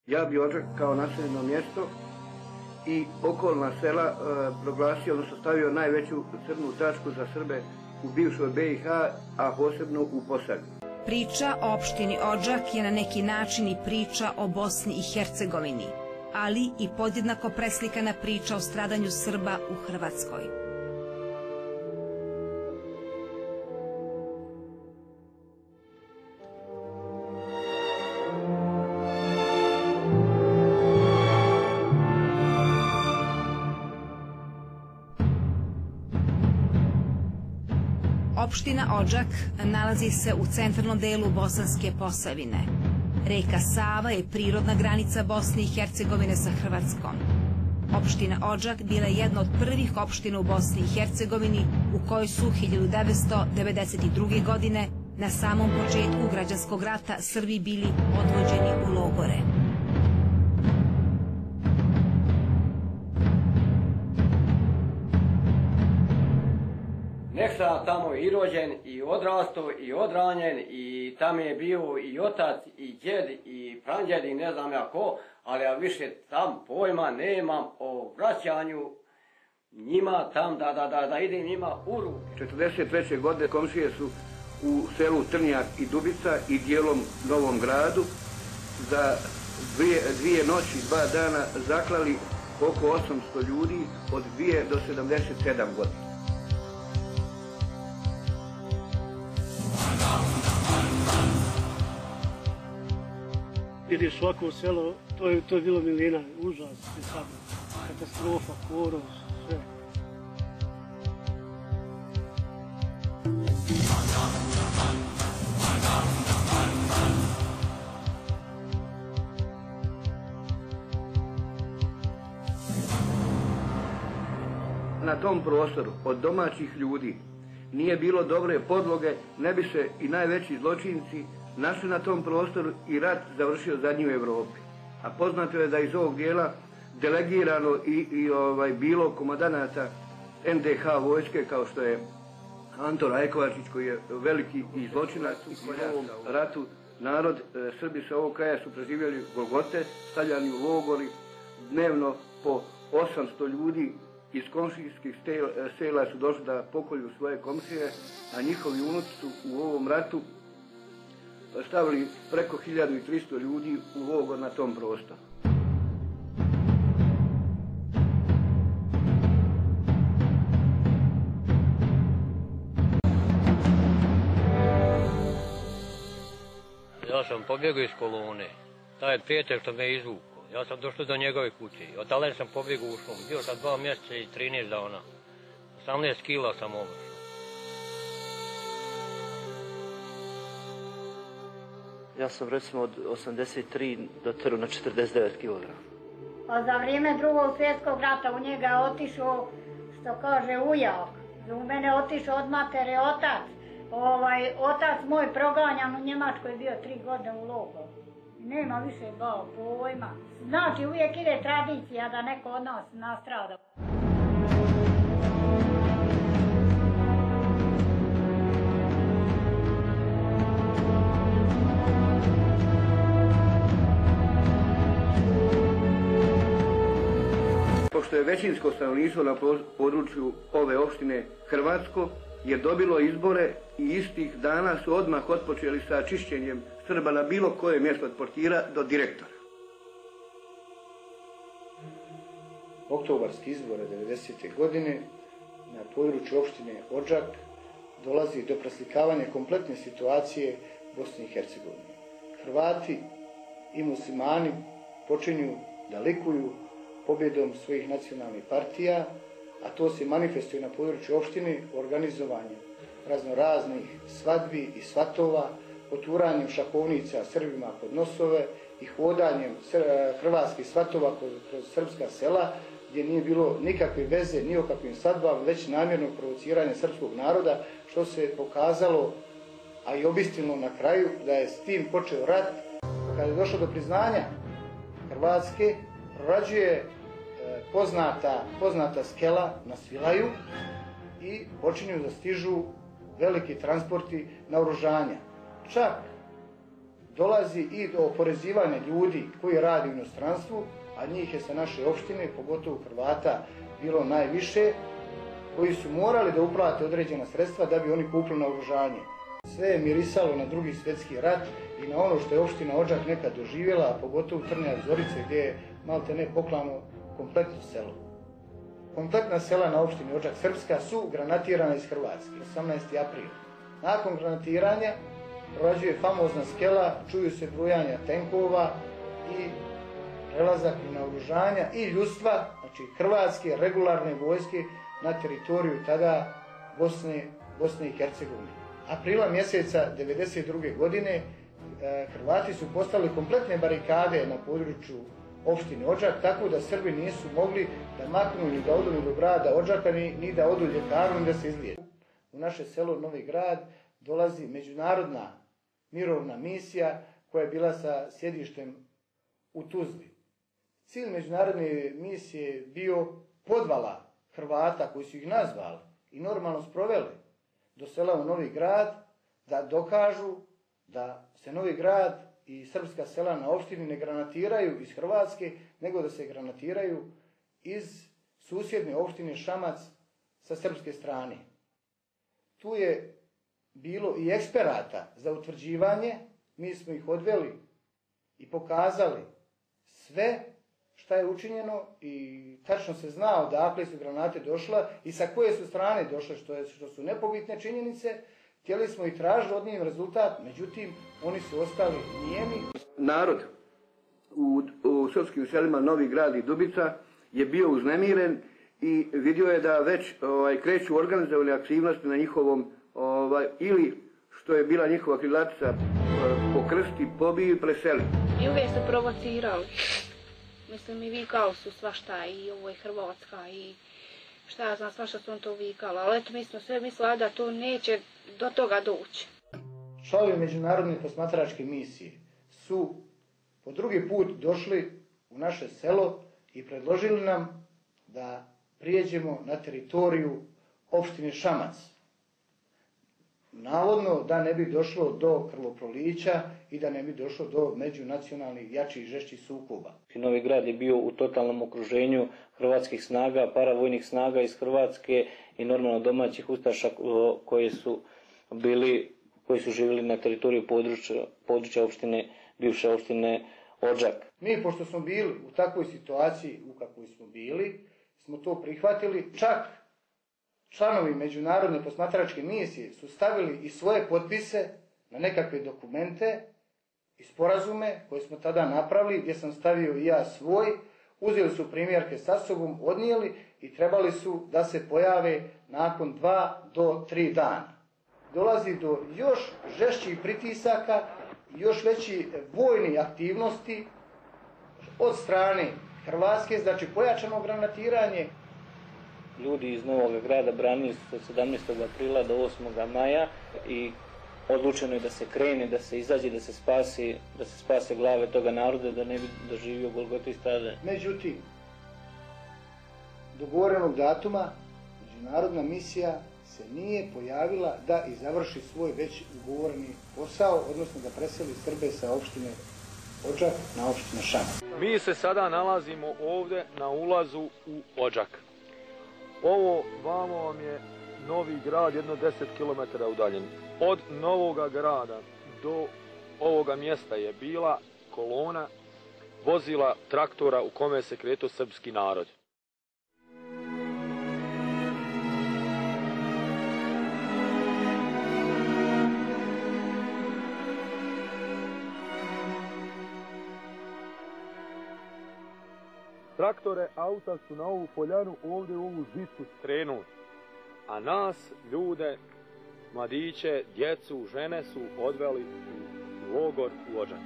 Ja bi Odžak kao naseljeno mjesto i okolna sela proglasio, odnosno stavio najveću crnu tačku za Srbe u bivšoj BiH, a posebno u Posavini. Priča o opštini Odžak je na neki način i priča o Bosni i Hercegovini, ali i podjednako preslikana priča o stradanju Srba u Hrvatskoj. Opština Odžak nalazi se u centralnom delu Bosanske Posavine. Reka Sava je prirodna granica Bosne i Hercegovine sa Hrvatskom. Opština Odžak bila je jedna od prvih opština u Bosni i Hercegovini u kojoj su 1992. godine na samom početku građanskog rata Srbi bili odvođeni u logore. Nek sam tamo i rođen, i odrastao, i odranjen, i tam je bio i otac, i djed, i pranđed, i ne znam ja ko, ali ja više tam pojma nemam o vraćanju njima tam, da idem njima u ruke. 1943. godine komšije su u selu Trnjak i Dubica i dijelom Novom Gradu za dvije noći, 2 dana zaklali oko 800 ljudi od 2 do 77 godina. Vidiš svako selo, to je bilo milina, užas, katastrofa, korov, sve. Na tom prostoru od domaćih ljudi nije bilo dobre podloge, ne bi se i najveći zločinci našli na tom prostoru i rat završio zadnji u Evropi. A poznato je da iz ovog dijela delegirano bilo komandanata NDH vojske kao što je Anton Rajkovačić koji je veliki i zločinac u ovom ratu. Narod, Srbi sa ovog kraja su preživjeli golgote, stavljani u logori, dnevno po 800 ljudi iz komšijskih sela su došli da pokolju svoje komšije, a njihovi unuci su u ovom ratu stavili preko 1300 ljudi u logor na tom prostoru. Ja sam pobjegao iz kolone. Taj prijatelj što me izvukao. Ja sam došao do njegove kuće. Od tada sam pobjegao u šumu. Bio sam 2 mjeseca i 13 dana. 18 kila sam ovršao. Ja sam recimo od 83 doteru na 49 kg. A za vrijeme Drugog svjetskog rata u njega je otišao, što kaže, ujak. U mene otišao od matere otac. Otac moj proganjan u Njemačkoj je bio 3 godine u logoru. Nema više pojma. Znači uvijek ide tradicija da neko od nas nastrada. Pošto je većinsko stanovništvo na području ove opštine hrvatsko, je dobilo izbore i istih dana su odmah otpočeli sa čišćenjem Srba na bilo koje mjesto od portira do direktora. Oktobarski izbore 90. godine na području opštine Odžak dolazi do preslikavanja kompletne situacije Bosne i Hercegovine. Hrvati i muslimani počinju da likuju pobjedom svojih nacionalnih partija, a to se manifestuje na području opštine organizovanjem raznoraznih svadbi i svatova, poturanjem šahovnica Srbima pod nosove i hodanjem hrvatskih svatova kroz srpska sela, gdje nije bilo nikakve veze ni o kakvim svadbama, već namjernog provociranja srpskog naroda, što se pokazalo, a i obistinilo na kraju, da je s tim počeo rat. Kada je došlo do priznanja Hrvatske, prorađuje poznata skela na Svilaju i počinju da stižu veliki transporti naoružanja. Čak dolazi i do oporezivanja ljudi koji radi u inostranstvu, a njih je sa naše opštine, pogotovo Hrvata, bilo najviše, koji su morali da uplate određena sredstva da bi oni kupili naoružanje. Sve je mirisalo na Drugi svjetski rat i na ono što je opština Odžak nekad doživjela, a pogotovo Trnja Zorice gdje je malte ne poklano kompletno selo. Kompletna sela na opštini Odžak srpska su granatirana iz Hrvatske, 18. april. Nakon granatiranja prorađuje famozna skela, čuju se brujanja tenkova i prelazak i naoružanja i ljudstva, znači Hrvatske regularne vojske na teritoriju tada Bosne i Hercegovine. Aprila mjeseca 1992. godine Hrvati su postavili kompletne barikade na području opštine Odžak, tako da Srbi nisu mogli da maknu ni da odu ni do grada Odžaka, ni da odu ljekaru, ni da se izliječe. U naše selo Novi Grad dolazi međunarodna mirovna misija koja je bila sa sjedištem u Tuzli. Cilj međunarodne misije je bio podvala Hrvata koji su ih nazvali i normalno sproveli do sela u Novi Grad da dokažu da se Novi Grad i srpska sela na opštini ne granatiraju iz Hrvatske, nego da se granatiraju iz susjedne opštine Šamac sa srpske strane. Tu je bilo i eksperata za utvrđivanje, mi smo ih odveli i pokazali sve šta je učinjeno i tačno se zna odakle su granate došla i sa koje su strane došle, što su nepobitne činjenice. Htjeli smo i tražili od njih rezultat, međutim, oni su ostali nijemi. Narod u srpskim selima Novi Grad i Dubica je bio uznemiren i vidio je da već kreću organizovane aktivnosti na njihovom, ili što je bila njihova krilatica, pokrsti, pobiju i preseli. I uvijek su provocirali. Mislim, i vikali su svašta, i ovo je Hrvatska, i šta ja znam, svašta su on to vikali, ali eto mi smo sve mislili da to neće do toga doći. Članovi međunarodne posmatračke misije su po drugi put došli u naše selo i predložili nam da prijeđemo na teritoriju opštine Šamac. Navodno da ne bi došlo do krvoprolića i da ne bi došlo do međunacionalnih jačih i žešćih sukoba. Novi Grad je bio u totalnom okruženju hrvatskih snaga, paravojnih snaga iz Hrvatske i normalno domaćih ustaša koji su živjeli na teritoriju područja opštine, bivše opštine Odžak. Mi, pošto smo bili u takvoj situaciji u kakvoj smo bili, smo to prihvatili. Čak članovi međunarodne posmatračke misije su stavili i svoje potpise na nekakve dokumente i sporazume koje smo tada napravili, gdje sam stavio i ja svoj. Uzeli su primjerke sa sobom, odnijeli i trebali su da se pojave nakon 2 do 3 dana. Dolazi do još žešćih pritisaka i još veći vojni aktivnosti od strane Hrvatske, znači pojačano granatiranje. Ljudi iz Novog Grada branili su od 17. aprila do 8. maja i odlučeno je da se krene, da se izađe, da se spase glave toga naroda, da ne bi doživio golgotu i stradanje. Međutim, dogovorenog datuma međunarodna misija se nije pojavila da i završi svoj već ugovoreni posao, odnosno da preseli Srbe sa opštine Odžak na opštinu Šamac. Mi se sada nalazimo ovdje na ulazu u Odžak. Ovo vamo vam je Novi Grad, jedno 10 km udaljen. Od Novoga Grada do ovoga mjesta je bila kolona vozila traktora u kome se kretao srpski narod. Traktore, auta su na ovu poljanu ovdje u ovu žicu skrenuli, a nas, ljude, mladiće, djecu, žene su odveli u logor u Odžak.